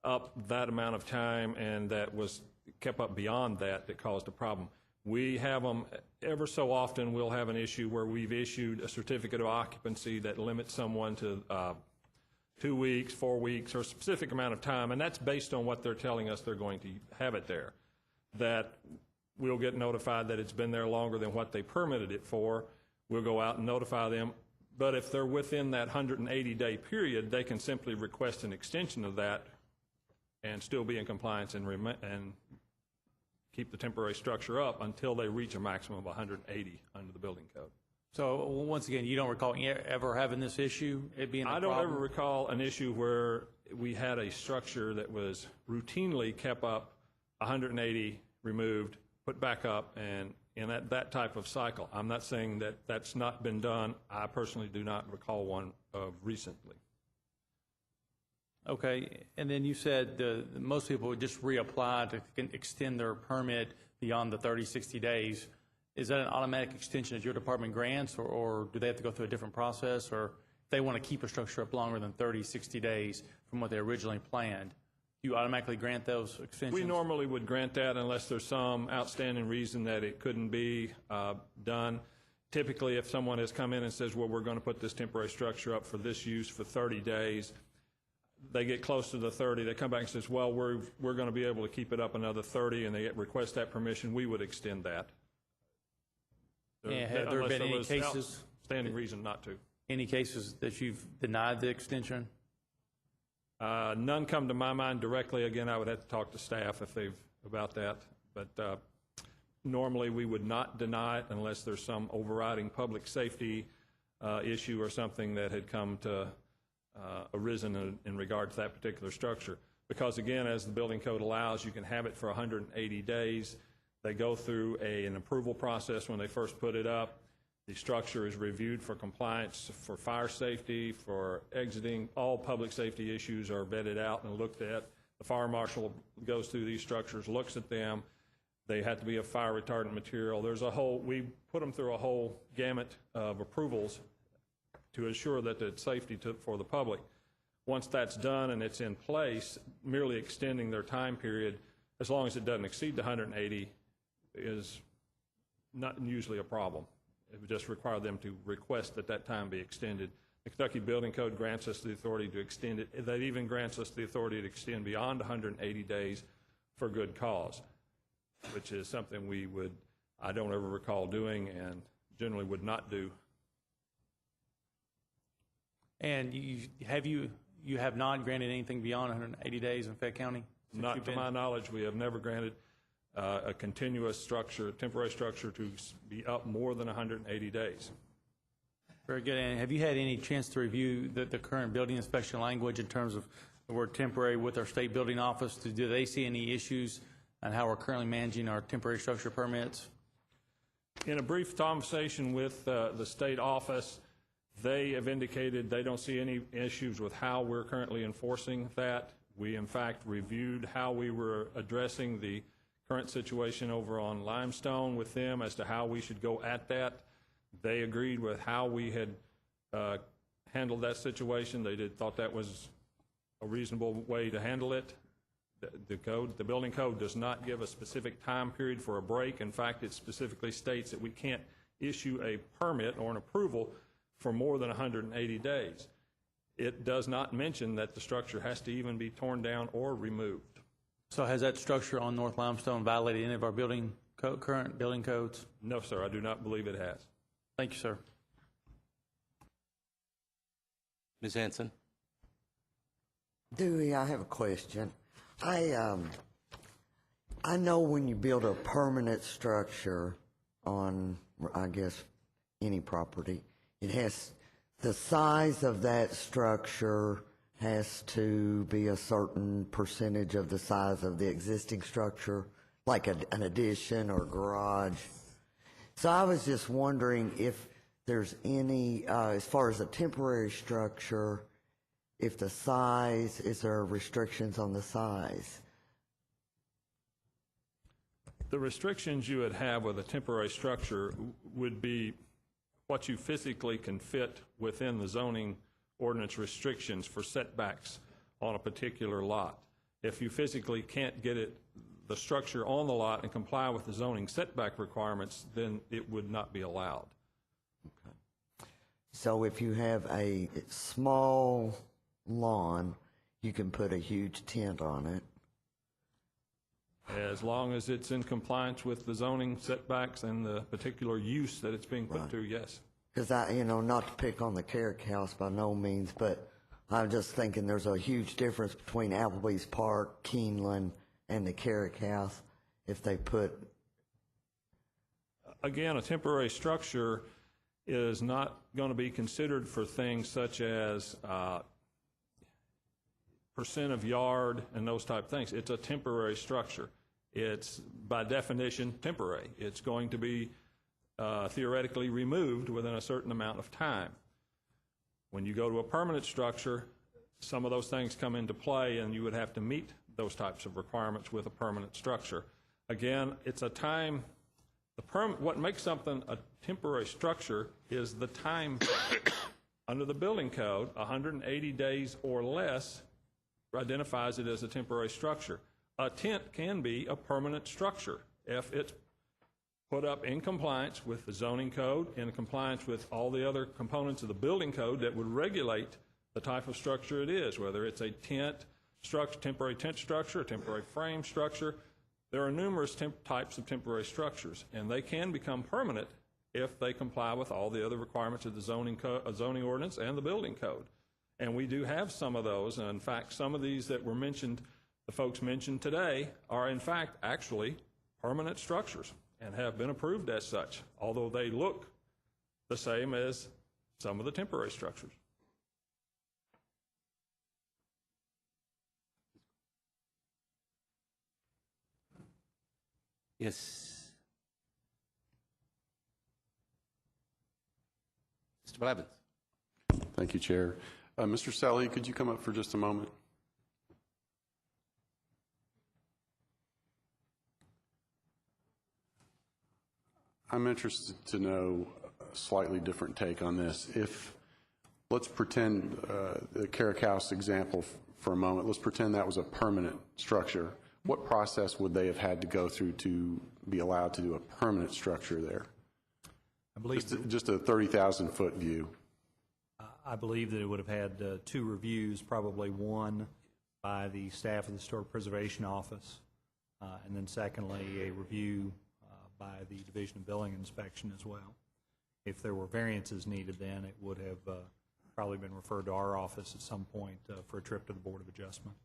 up that amount of time and that was kept up beyond that caused a problem. We have them ever so often. We'll have an issue where we've issued a certificate of occupancy that limits someone to 2 weeks, 4 weeks, or a specific amount of time, and that's based on what they're telling us they're going to have it there. That we'll get notified that it's been there longer than what they permitted it for. We'll go out and notify them. But if they're within that 180-day period, they can simply request an extension of that and still be in compliance and keep the temporary structure up until they reach a maximum of 180 under the building code. So once again, you don't recall ever having this issue, it being a problem? I don't ever recall an issue where we had a structure that was routinely kept up, 180 removed, put back up, and in that type of cycle. I'm not saying that that's not been done. I personally do not recall one recently. Okay, and then you said most people would just reapply to extend their permit beyond the 30, 60 days. Is that an automatic extension that your department grants, or do they have to go through a different process, or if they want to keep a structure up longer than 30, 60 days from what they originally planned, do you automatically grant those extensions? We normally would grant that unless there's some outstanding reason that it couldn't be done. Typically, if someone has come in and says, well, we're going to put this temporary structure up for this use for 30 days, they get close to the 30, they come back and says, well, we're going to be able to keep it up another 30, and they request that permission, we would extend that. Yeah, have there been any cases? Outstanding reason not to. Any cases that you've denied the extension? None come to my mind directly. Again, I would have to talk to staff about that. But normally we would not deny it unless there's some overriding public safety issue or something that had come to arisen in regard to that particular structure. Because again, as the building code allows, you can have it for 180 days. They go through an approval process when they first put it up. The structure is reviewed for compliance, for fire safety, for exiting. All public safety issues are vetted out and looked at. The fire marshal goes through these structures, looks at them. They have to be of fire retardant material. We put them through a whole gamut of approvals to ensure that it's safety for the public. Once that's done and it's in place, merely extending their time period, as long as it doesn't exceed the 180, is not usually a problem. It would just require them to request that time be extended. The Kentucky Building Code grants us the authority to extend it. That even grants us the authority to extend beyond 180 days for good cause, which is something I don't ever recall doing and generally would not do. And you have not granted anything beyond 180 days in Fayette County? Not to my knowledge. We have never granted a continuous structure, temporary structure, to be up more than 180 days. Very good. And have you had any chance to review the current building inspection language in terms of the word temporary with our state building office? Do they see any issues on how we're currently managing our temporary structure permits? In a brief conversation with the state office, they have indicated they don't see any issues with how we're currently enforcing that. We, in fact, reviewed how we were addressing the current situation over on Limestone with them as to how we should go at that. They agreed with how we had handled that situation. They thought that was a reasonable way to handle it. The building code does not give a specific time period for a break. In fact, it specifically states that we can't issue a permit or an approval for more than 180 days. It does not mention that the structure has to even be torn down or removed. So has that structure on North Limestone violated any of our current building codes? No, sir. I do not believe it has. Thank you, sir. Ms. Hanson? Dewey, I have a question. I know when you build a permanent structure on, I guess, any property, it has the size of that structure has to be a certain percentage of the size of the existing structure, like an addition or garage. So I was just wondering if there's any, as far as a temporary structure, if the size, is there restrictions on the size? The restrictions you would have with a temporary structure would be what you physically can fit within the zoning ordinance restrictions for setbacks on a particular lot. If you physically can't get the structure on the lot and comply with the zoning setback requirements, then it would not be allowed. So if you have a small lawn, you can put a huge tent on it. As long as it's in compliance with the zoning setbacks and the particular use that it's being put to, yes. Because not to pick on the Carrick House by no means, but I'm just thinking there's a huge difference between Applebee's Park, Keeneland, and the Carrick House if they put... Again, a temporary structure is not going to be considered for things such as percent of yard and those type of things. It's a temporary structure. It's, by definition, temporary. It's going to be theoretically removed within a certain amount of time. When you go to a permanent structure, some of those things come into play, and you would have to meet those types of requirements with a permanent structure. Again, it's a time... what makes something a temporary structure is the time under the building code. 180 days or less identifies it as a temporary structure. A tent can be a permanent structure if it's put up in compliance with the zoning code, in compliance with all the other components of the building code that would regulate the type of structure it is, whether it's a tent structure, temporary tent structure, a temporary frame structure. There are numerous types of temporary structures, and they can become permanent if they comply with all the other requirements of the zoning ordinance and the building code. And we do have some of those, and in fact, some of these that were mentioned, the folks mentioned today, are in fact actually permanent structures and have been approved as such, although they look the same as some of the temporary structures. Yes. Mr. Blevins. Thank you, Chair. Mr. Selly, could you come up for just a moment? I'm interested to know a slightly different take on this. Let's pretend the Carrick House example for a moment, let's pretend that was a permanent structure. What process would they have had to go through to be allowed to do a permanent structure there? I believe just a 30,000-foot view. I believe that it would have had two reviews, probably one by the staff of the Historic Preservation Office, and then secondly, a review by the Division of Building Inspection as well. If there were variances needed, then it would have probably been referred to our office at some point for a trip to the Board of Adjustment.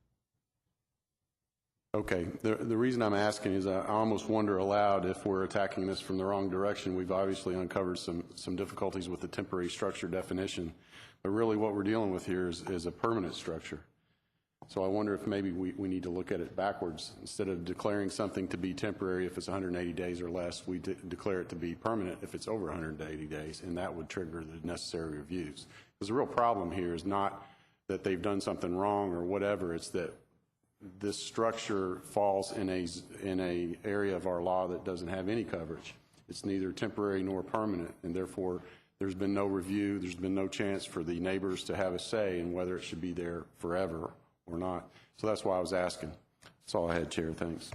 Okay. The reason I'm asking is I almost wonder aloud if we're attacking this from the wrong direction. We've obviously uncovered some difficulties with the temporary structure definition, but really what we're dealing with here is a permanent structure. So I wonder if maybe we need to look at it backwards. Instead of declaring something to be temporary if it's 180 days or less, we declare it to be permanent if it's over 180 days, and that would trigger the necessary reviews. Because the real problem here is not that they've done something wrong or whatever, it's that this structure falls in a area of our law that doesn't have any coverage. It's neither temporary nor permanent, and therefore there's been no review, there's been no chance for the neighbors to have a say in whether it should be there forever or not. So that's why I was asking. That's all I had, Chair. Thanks.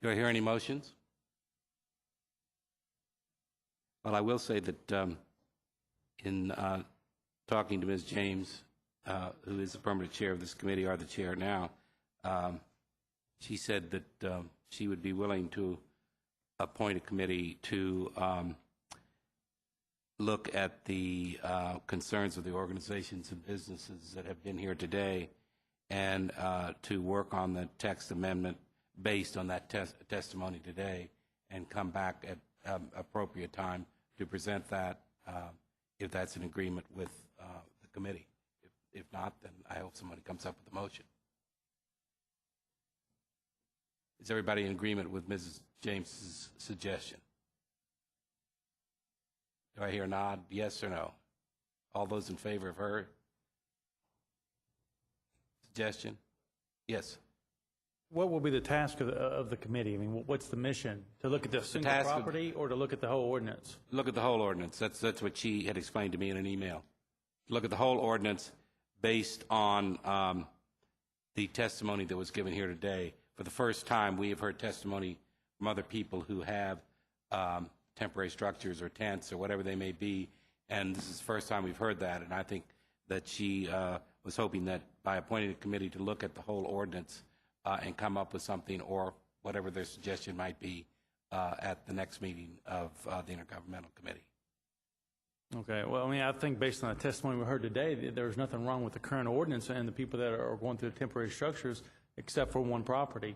Do I hear any motions? Well, I will say that in talking to Ms. James, who is the permanent chair of this committee, or the chair now, she said that she would be willing to appoint a committee to look at the concerns of the organizations and businesses that have been here today, and to work on the text amendment based on that testimony today, and come back at appropriate time to present that, if that's in agreement with the committee. If not, then I hope somebody comes up with a motion. Is everybody in agreement with Mrs. James's suggestion? Do I hear a nod? Yes or no? All those in favor of her suggestion? Yes. What will be the task of the committee? I mean, what's the mission? To look at the single task of- property or to look at the whole ordinance? Look at the whole ordinance. That's what she had explained to me in an email. Look at the whole ordinance based on the testimony that was given here today. For the first time, we have heard testimony from other people who have temporary structures or tents or whatever they may be, and this is the first time we've heard that, and I think that she was hoping that by appointing a committee to look at the whole ordinance and come up with something or whatever their suggestion might be at the next meeting of the Intergovernmental Committee. Okay, well, I mean, I think based on the testimony we heard today, there's nothing wrong with the current ordinance and the people that are going through temporary structures except for one property.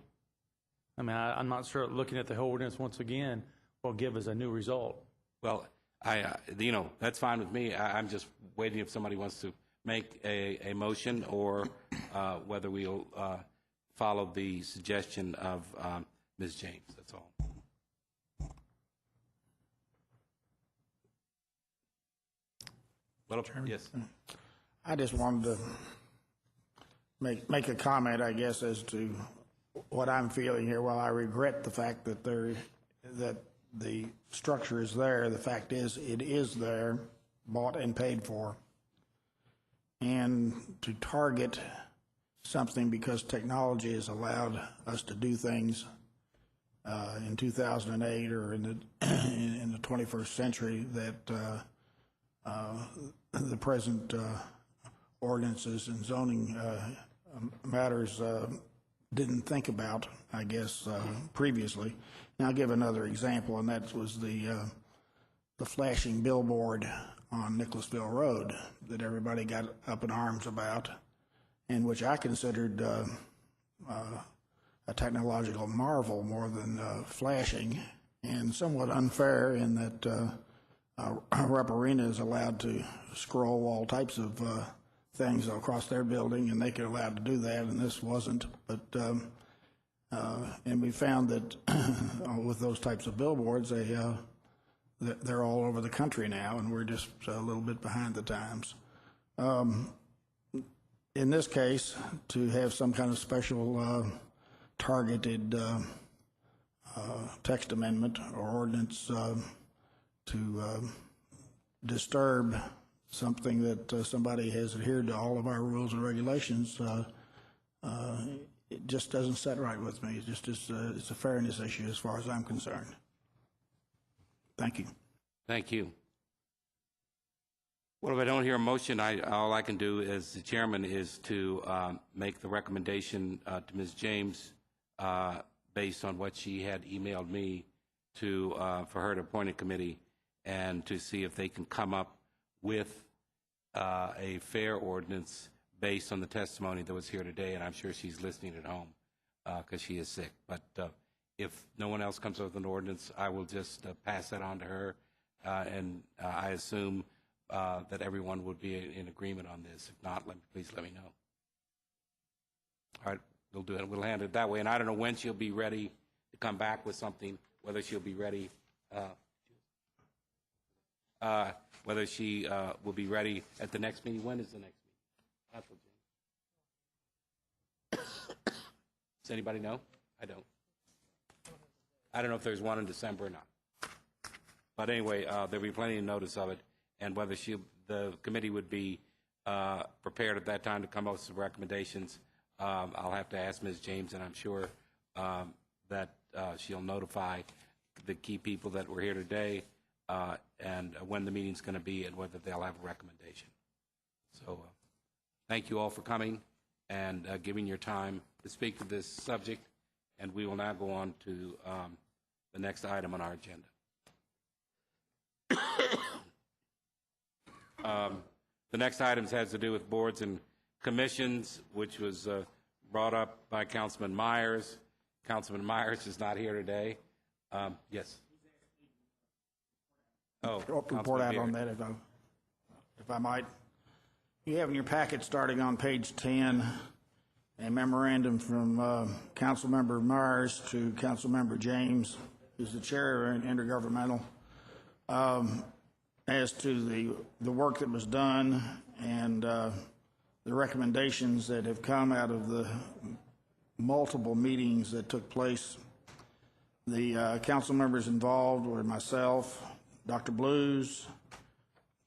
I mean, I'm not sure looking at the whole ordinance once again will give us a new result. Well, that's fine with me. I'm just waiting if somebody wants to make a motion or whether we'll follow the suggestion of Ms. James. That's all. Well, yes. I just wanted to make a comment, I guess, as to what I'm feeling here. While I regret the fact that the structure is there, the fact is it is there, bought and paid for. And to target something because technology has allowed us to do things in 2008 or in the 21st century that the present ordinances and zoning matters didn't think about, I guess, previously. And I'll give another example, and that was the flashing billboard on Nicholasville Road that everybody got up in arms about, and which I considered a technological marvel more than flashing, and somewhat unfair in that Rupp Arena is allowed to scroll all types of things across their building, and they could allowed to do that, and this wasn't. But and we found that with those types of billboards, they're all over the country now, and we're just a little bit behind the times. In this case, to have some kind of special targeted text amendment or ordinance to disturb something that somebody has adhered to all of our rules and regulations, it just doesn't set right with me. It's a fairness issue as far as I'm concerned. Thank you. Thank you. Well, if I don't hear a motion, all I can do as the chairman is to make the recommendation to Ms. James based on what she had emailed me for her to appoint a committee and to see if they can come up with a fair ordinance based on the testimony that was here today, and I'm sure she's listening at home because she is sick. But if no one else comes up with an ordinance, I will just pass that on to her, and I assume that everyone would be in agreement on this. If not, please let me know. All right, we'll do it. We'll handle it that way, and I don't know when she'll be ready to come back with something, whether she'll be ready whether she will be ready at the next meeting. When is the next meeting? Does anybody know? I don't. I don't know if there's one in December or not. But anyway, there'll be plenty of notice of it, and whether the committee would be prepared at that time to come up with some recommendations, I'll have to ask Ms. James, and I'm sure that she'll notify the key people that were here today and when the meeting's going to be and whether they'll have a recommendation. So thank you all for coming and giving your time to speak to this subject, and we will now go on to the next item on our agenda. The next item has to do with boards and commissions, which was brought up by Councilman Myers. Councilman Myers is not here today. Yes. Oh, report out on that if I might. You have in your packet, starting on page 10, a memorandum from Councilmember Myers to Councilmember James, who's the chair of Intergovernmental, as to the work that was done and the recommendations that have come out of the multiple meetings that took place. The council members involved were myself, Dr. Blues,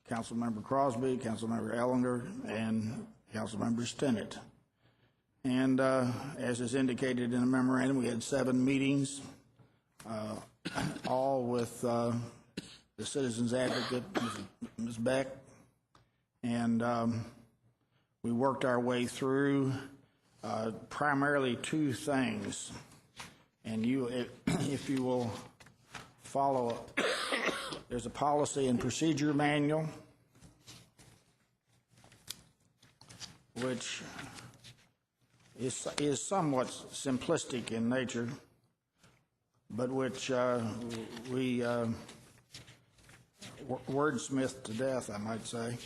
Councilmember Crosby, Councilmember Ellinger, and Councilmember Stinnett. And as is indicated in the memorandum, we had 7 meetings, all with the Citizens Advocate, Ms. Beck, and we worked our way through primarily 2 things. And if you will follow, there's a policy and procedure manual, which is somewhat simplistic in nature, but which we wordsmithed to death, I might say.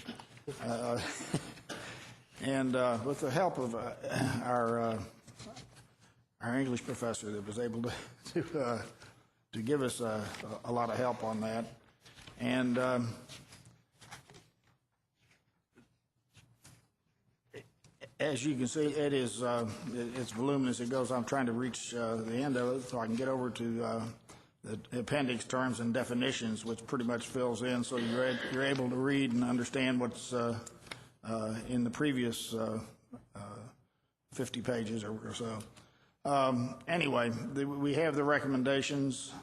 And with the help of our English professor that was able to give us a lot of help on that. And as you can see, it's voluminous. It goes. I'm trying to reach the end of it so I can get over to the appendix terms and definitions, which pretty much fills in, so you're able to read and understand what's in the previous 50 pages or so. Anyway, we have the recommendations.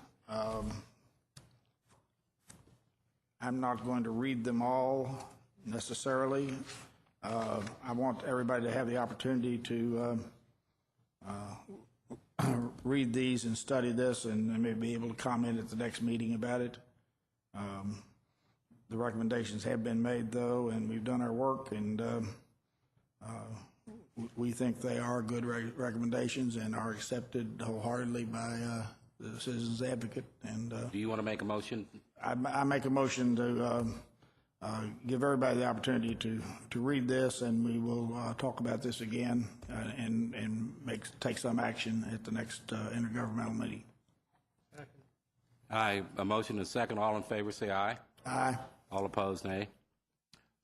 I'm not going to read them all necessarily. I want everybody to have the opportunity to read these and study this and maybe be able to comment at the next meeting about it. The recommendations have been made, though, and we've done our work, and we think they are good recommendations and are accepted wholeheartedly by the Citizens Advocate. And do you want to make a motion? I make a motion to give everybody the opportunity to read this, and we will talk about this again and take some action at the next intergovernmental meeting. Aye. A motion and a second. All in favor, say aye. Aye. All opposed, nay.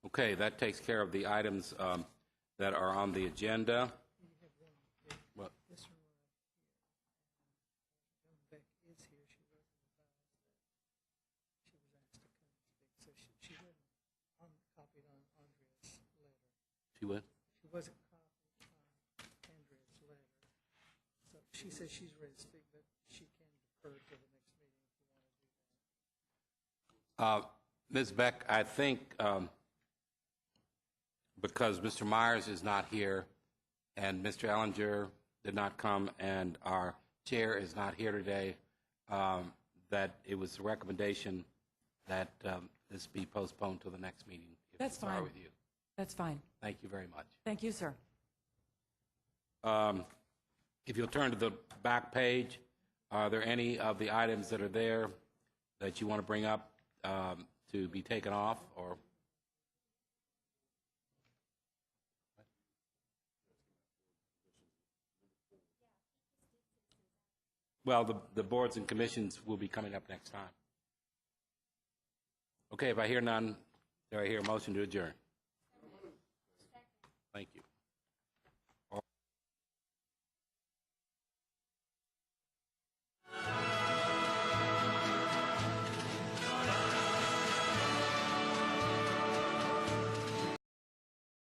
Okay, that takes care of the items that are on the agenda. What? She what? She wasn't copied on Andrea's letter. So she says she's ready to speak, but she can defer to the next meeting if you want to do that. Ms. Beck, I think because Mr. Myers is not here and Mr. Ellinger did not come and our chair is not here today, that it was a recommendation that this be postponed to the next meeting. That's it's all right fine. with you. That's fine. Thank you very much. Thank you, sir. If you'll turn to the back page, are there any of the items that are there that you want to bring up to be taken off? Or well, the boards and commissions will be coming up next time. Okay, if I hear none, do I hear a motion to adjourn? Thank you.